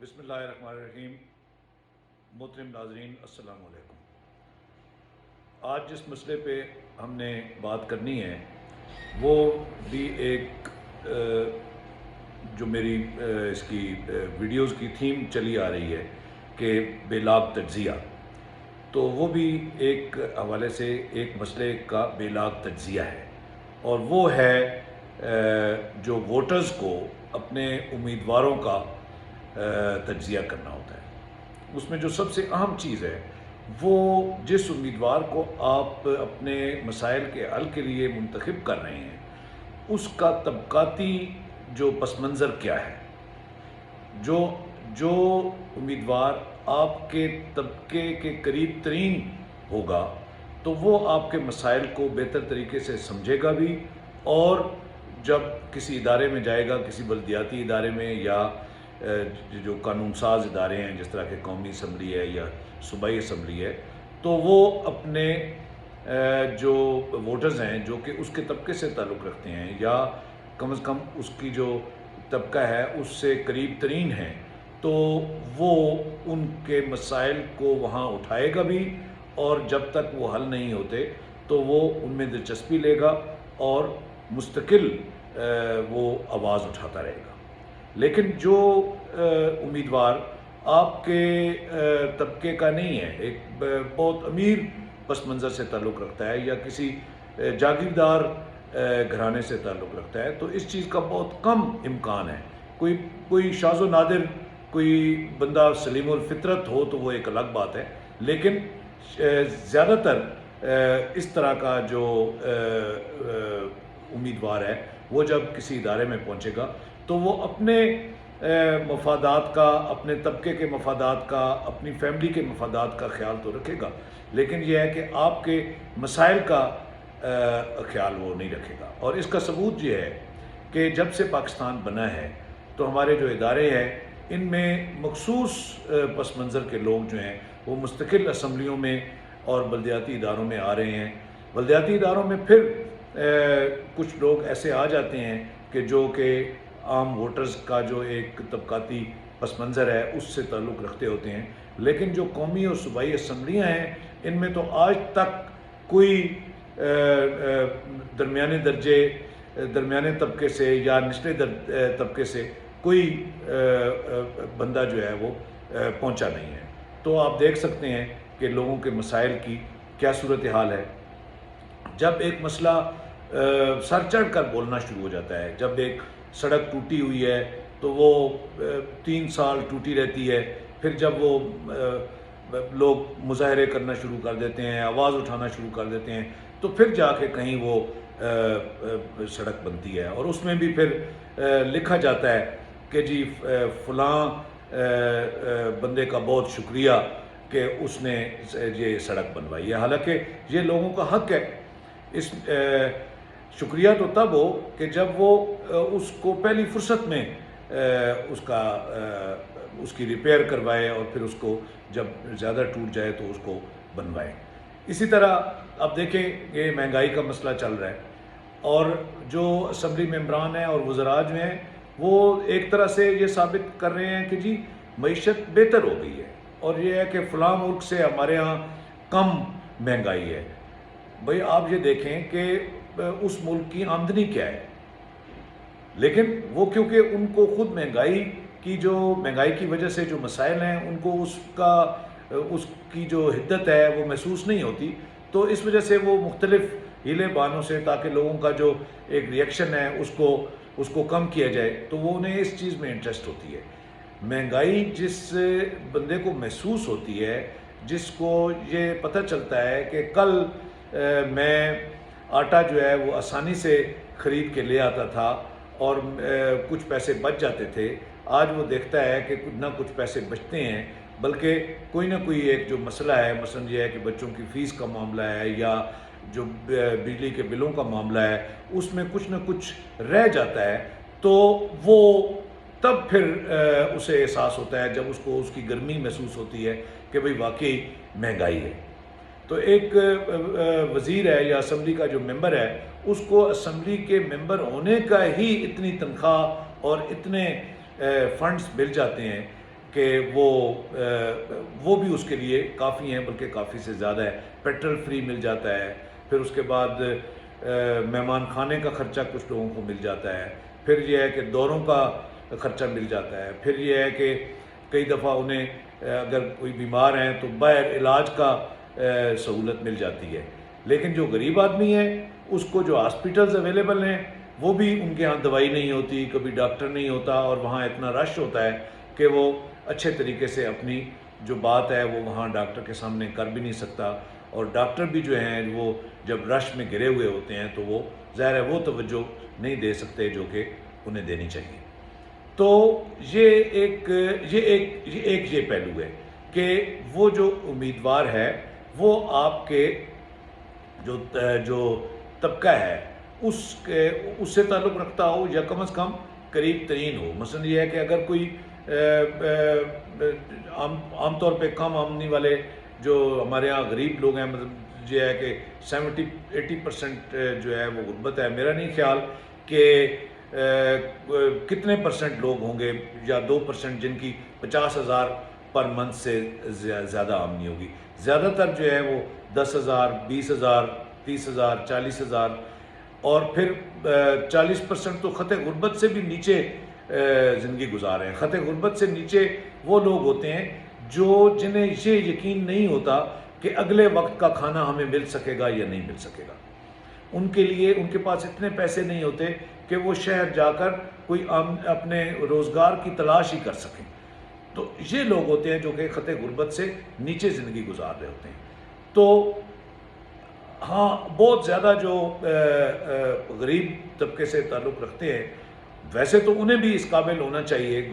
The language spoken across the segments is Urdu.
بسم اللہ الرحمن الرحیم۔ محترم ناظرین السلام علیکم۔ آج جس مسئلے پہ ہم نے بات کرنی ہے وہ بھی ایک جو میری اس کی ویڈیوز کی تھیم چلی آ رہی ہے کہ بے لاگ تجزیہ، تو وہ بھی ایک حوالے سے ایک مسئلے کا بے لاگ تجزیہ ہے، اور وہ ہے جو ووٹرز کو اپنے امیدواروں کا تجزیہ کرنا ہوتا ہے۔ اس میں جو سب سے اہم چیز ہے وہ جس امیدوار کو آپ اپنے مسائل کے حل کے لیے منتخب کر رہے ہیں اس کا طبقاتی جو پس منظر کیا ہے۔ جو امیدوار آپ کے طبقے کے قریب ترین ہوگا تو وہ آپ کے مسائل کو بہتر طریقے سے سمجھے گا بھی، اور جب کسی ادارے میں جائے گا، کسی بلدیاتی ادارے میں یا جو قانون ساز ادارے ہیں جس طرح کہ قومی اسمبلی ہے یا صوبائی اسمبلی ہے، تو وہ اپنے جو ووٹرز ہیں جو کہ اس کے طبقے سے تعلق رکھتے ہیں یا کم از کم اس کی جو طبقہ ہے اس سے قریب ترین ہیں، تو وہ ان کے مسائل کو وہاں اٹھائے گا بھی، اور جب تک وہ حل نہیں ہوتے تو وہ ان میں دلچسپی لے گا اور مستقل وہ آواز اٹھاتا رہے گا۔ لیکن جو امیدوار آپ کے طبقے کا نہیں ہے، ایک بہت امیر پس منظر سے تعلق رکھتا ہے یا کسی جاگیردار گھرانے سے تعلق رکھتا ہے، تو اس چیز کا بہت کم امکان ہے۔ کوئی شاذ و نادر کوئی بندہ سلیم الفطرت ہو تو وہ ایک الگ بات ہے، لیکن زیادہ تر اس طرح کا جو امیدوار ہے وہ جب کسی ادارے میں پہنچے گا تو وہ اپنے مفادات کا، اپنے طبقے کے مفادات کا، اپنی فیملی کے مفادات کا خیال تو رکھے گا، لیکن یہ ہے کہ آپ کے مسائل کا خیال وہ نہیں رکھے گا۔ اور اس کا ثبوت یہ ہے کہ جب سے پاکستان بنا ہے تو ہمارے جو ادارے ہیں ان میں مخصوص پس منظر کے لوگ جو ہیں وہ مستقل اسمبلیوں میں اور بلدیاتی اداروں میں آ رہے ہیں۔ بلدیاتی اداروں میں پھر کچھ لوگ ایسے آ جاتے ہیں کہ جو کہ عام ووٹرز کا جو ایک طبقاتی پس منظر ہے اس سے تعلق رکھتے ہوتے ہیں، لیکن جو قومی اور صوبائی اسمبلیاں ہیں ان میں تو آج تک کوئی درمیانے طبقے سے یا نچلے طبقے سے کوئی بندہ جو ہے وہ پہنچا نہیں ہے۔ تو آپ دیکھ سکتے ہیں کہ لوگوں کے مسائل کی کیا صورتحال ہے۔ جب ایک مسئلہ سر چڑھ کر بولنا شروع ہو جاتا ہے، جب ایک سڑک ٹوٹی ہوئی ہے تو وہ 3 سال ٹوٹی رہتی ہے، پھر جب وہ لوگ مظاہرے کرنا شروع کر دیتے ہیں، آواز اٹھانا شروع کر دیتے ہیں، تو پھر جا کے کہیں وہ سڑک بنتی ہے، اور اس میں بھی پھر لکھا جاتا ہے کہ جی فلاں بندے کا بہت شکریہ کہ اس نے یہ سڑک بنوائی ہے، حالانکہ یہ لوگوں کا حق ہے۔ اس شکریہ تو تب ہو کہ جب وہ اس کو پہلی فرصت میں اس کی ریپیئر کروائے، اور پھر اس کو جب زیادہ ٹوٹ جائے تو اس کو بنوائے۔ اسی طرح اب دیکھیں یہ مہنگائی کا مسئلہ چل رہا ہے، اور جو اسمبلی ممبران ہیں اور وزراء جو ہیں وہ ایک طرح سے یہ ثابت کر رہے ہیں کہ جی معیشت بہتر ہو گئی ہے، اور یہ ہے کہ فلاں ملک سے ہمارے ہاں کم مہنگائی ہے۔ بھئی آپ یہ دیکھیں کہ اس ملک کی آمدنی کیا ہے، لیکن وہ کیونکہ ان کو خود مہنگائی کی وجہ سے جو مسائل ہیں ان کو اس کی جو حدت ہے وہ محسوس نہیں ہوتی، تو اس وجہ سے وہ مختلف ہیلے بہانوں سے تاکہ لوگوں کا جو ایک ریئیکشن ہے اس کو کم کیا جائے، تو وہ انہیں اس چیز میں انٹرسٹ ہوتی ہے۔ مہنگائی جس بندے کو محسوس ہوتی ہے، جس کو یہ پتہ چلتا ہے کہ کل میں آٹا جو ہے وہ آسانی سے خرید کے لے آتا تھا اور کچھ پیسے بچ جاتے تھے، آج وہ دیکھتا ہے کہ نہ کچھ پیسے بچتے ہیں بلکہ کوئی نہ کوئی ایک جو مسئلہ ہے، مثلا یہ ہے کہ بچوں کی فیس کا معاملہ ہے یا جو بجلی کے بلوں کا معاملہ ہے، اس میں کچھ نہ کچھ رہ جاتا ہے، تو وہ تب پھر اسے احساس ہوتا ہے جب اس کو اس کی گرمی محسوس ہوتی ہے کہ بھئی واقعی مہنگائی ہے۔ تو ایک وزیر ہے یا اسمبلی کا جو ممبر ہے اس کو اسمبلی کے ممبر ہونے کا ہی اتنی تنخواہ اور اتنے فنڈز مل جاتے ہیں کہ وہ بھی اس کے لیے کافی ہیں، بلکہ کافی سے زیادہ ہے. پیٹرول فری مل جاتا ہے. پھر اس کے بعد مہمان خانے کا خرچہ کچھ لوگوں کو مل جاتا ہے. پھر یہ ہے کہ دوروں کا خرچہ مل جاتا ہے. پھر یہ ہے کہ کئی دفعہ انہیں اگر کوئی بیمار ہیں تو باہر علاج کا سہولت مل جاتی ہے. لیکن جو غریب آدمی ہے اس کو جو ہاسپٹلز اویلیبل ہیں وہ بھی ان کے ہاں دوائی نہیں ہوتی، کبھی ڈاکٹر نہیں ہوتا، اور وہاں اتنا رش ہوتا ہے کہ وہ اچھے طریقے سے اپنی جو بات ہے وہ وہاں ڈاکٹر کے سامنے کر بھی نہیں سکتا. اور ڈاکٹر بھی جو ہیں وہ جب رش میں گرے ہوئے ہوتے ہیں تو وہ ظاہر ہے وہ توجہ نہیں دے سکتے جو کہ انہیں دینی چاہیے. تو یہ پہلو ہے کہ وہ جو امیدوار ہے وہ آپ کے جو طبقہ ہے اس سے تعلق رکھتا ہو یا کم از کم قریب ترین ہو. مثلا یہ ہے کہ اگر کوئی عام طور پہ کم آمدنی والے جو ہمارے ہاں غریب لوگ ہیں، مطلب یہ ہے کہ 70-80% جو ہے وہ غربت ہے. میرا نہیں خیال کہ کتنے پرسنٹ لوگ ہوں گے یا 2% جن کی 50,000 پر منتھ سے زیادہ آمدنی ہوگی. زیادہ تر جو ہے وہ 10,000 20,000 30,000 40,000 اور پھر 40% تو خط غربت سے بھی نیچے زندگی گزار رہے ہیں. خط غربت سے نیچے وہ لوگ ہوتے ہیں جنہیں یہ یقین نہیں ہوتا کہ اگلے وقت کا کھانا ہمیں مل سکے گا یا نہیں مل سکے گا. ان کے لیے ان کے پاس اتنے پیسے نہیں ہوتے کہ وہ شہر جا کر کوئی اپنے روزگار کی تلاش ہی کر سکیں. تو یہ لوگ ہوتے ہیں جو کہ خط غربت سے نیچے زندگی گزار رہے ہوتے ہیں. تو ہاں بہت زیادہ جو غریب طبقے سے تعلق رکھتے ہیں ویسے تو انہیں بھی اس قابل ہونا چاہیے.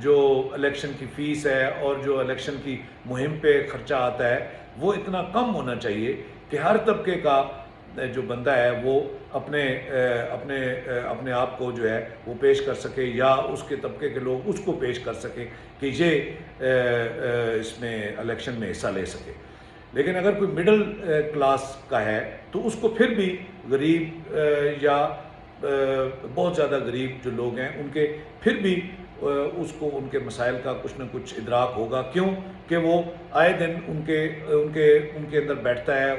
جو الیکشن کی فیس ہے اور جو الیکشن کی مہم پہ خرچہ آتا ہے وہ اتنا کم ہونا چاہیے کہ ہر طبقے کا جو بندہ ہے وہ اپنے آپ کو جو ہے وہ پیش کر سکے یا اس کے طبقے کے لوگ اس کو پیش کر سکیں کہ یہ اس میں الیکشن میں حصہ لے سکے. لیکن اگر کوئی مڈل کلاس کا ہے تو اس کو پھر بھی غریب یا بہت زیادہ غریب جو لوگ ہیں ان کے پھر بھی اس کو ان کے مسائل کا کچھ نہ کچھ ادراک ہوگا. کیوں کہ وہ آئے دن ان کے اندر بیٹھتا ہے،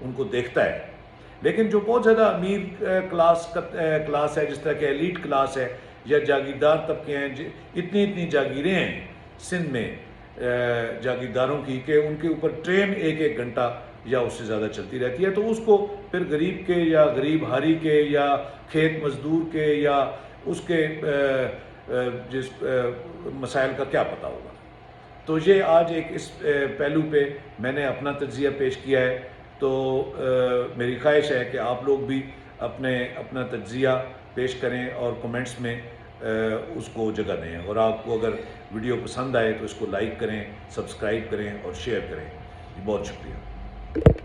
ان کو دیکھتا ہے. لیکن جو بہت زیادہ امیر کلاس ہے، جس طرح کہ ایلیٹ کلاس ہے یا جاگیردار طبقے ہیں، اتنی جاگیریں ہیں سندھ میں جاگیرداروں کی کہ ان کے اوپر ٹرین ایک گھنٹہ یا اس سے زیادہ چلتی رہتی ہے. تو اس کو پھر غریب کے یا غریب ہاری کے یا کھیت مزدور کے یا اس کے جس مسائل کا کیا پتہ ہوگا. تو یہ آج ایک اس پہلو پہ میں نے اپنا تجزیہ پیش کیا ہے. تو میری خواہش ہے کہ آپ لوگ بھی اپنا تجزیہ پیش کریں اور کمنٹس میں اس کو جگہ دیں. اور آپ کو اگر ویڈیو پسند آئے تو اس کو لائک کریں، سبسکرائب کریں اور شیئر کریں. بہت شکریہ.